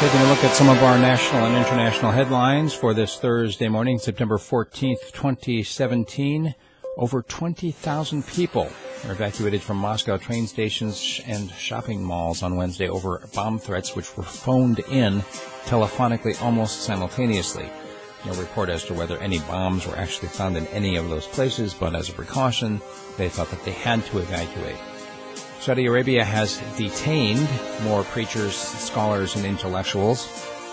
Taking a look at some of our national and international headlines for this Thursday morning, September 14th, 2017. Over 20,000 people were evacuated from Moscow train stations and shopping malls on Wednesday over bomb threats which were phoned in telephonically almost simultaneously. No report as to whether any bombs were actually found in any of those places, but as a precaution, they thought that they had to evacuate. Saudi Arabia has detained more preachers, scholars, and intellectuals.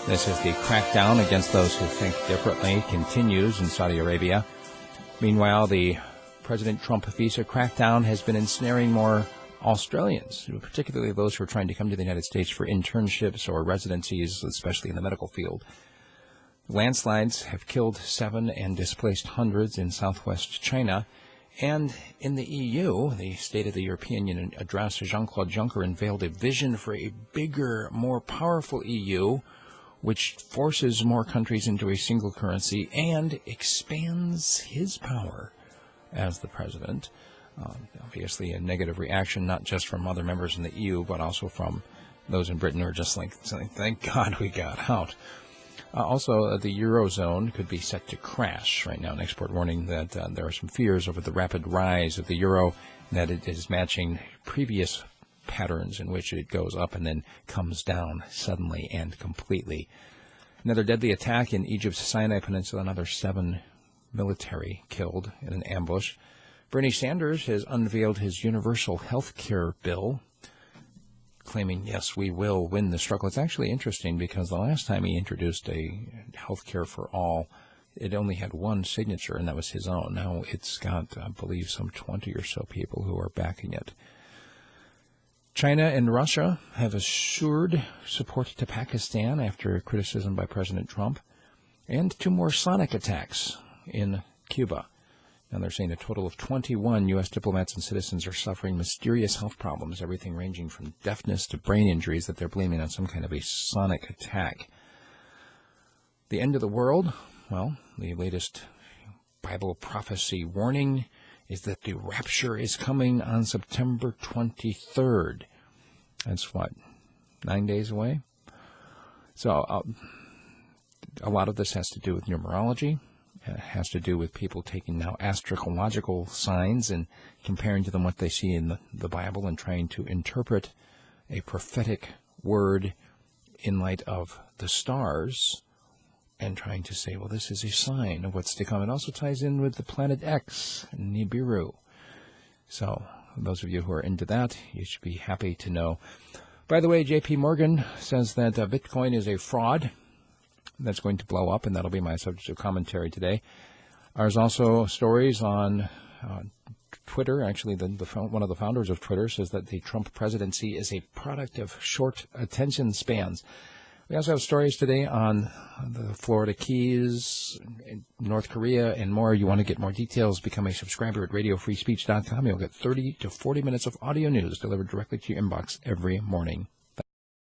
This is the crackdown against those who think differently continues in Saudi Arabia. Meanwhile, the President Trump visa crackdown has been ensnaring more Australians, particularly those who are trying to come to the United States for internships or residencies, especially in the medical field. Landslides have killed 7 and displaced hundreds in southwest China. And in the EU, the State of the European Union address, Jean-Claude Juncker unveiled a vision for a bigger, more powerful EU, which forces more countries into a single currency and expands his power as the president. Obviously, a negative reaction, not just from other members in the EU, but also from those in Britain who are just like, thank God we got out. Also, the Eurozone could be set to crash right now. An expert warning that there are some fears over the rapid rise of the euro, that it is matching previous patterns in which it goes up and then comes down suddenly and completely. Another deadly attack in Egypt's Sinai Peninsula, another 7 military killed in an ambush. Bernie Sanders has unveiled his universal health care bill, claiming, yes, we will win the struggle. It's actually interesting because the last time he introduced a health care for all, it only had one signature, and that was his own. Now it's got, I believe, some 20 or so people who are backing it. China and Russia have assured support to Pakistan after criticism by President Trump, and 2 more sonic attacks in Cuba. And they're saying a total of 21 U.S. diplomats and citizens are suffering mysterious health problems, everything ranging from deafness to brain injuries that they're blaming on some kind of a sonic attack. The end of the world, well, the latest Bible prophecy warning is that the rapture is coming on September 23rd. That's what, 9 days away? So a lot of this has to do with numerology. It has to do with people taking now astrological signs and comparing to them what they see in the Bible and trying to interpret a prophetic word in light of the stars and trying to say, well, this is a sign of what's to come. It also ties in with the planet X, Nibiru. So those of you who are into that, you should be happy to know. By the way, J.P. Morgan says that Bitcoin is a fraud that's going to blow up, and that'll be my subject of commentary today. There's also stories on Twitter. Actually, one of the founders of Twitter says that the Trump presidency is a product of short attention spans. We also have stories today on the Florida Keys, North Korea, and more. You want to get more details, become a subscriber at radiofreespeech.com. You'll get 30 to 40 minutes of audio news delivered directly to your inbox every morning.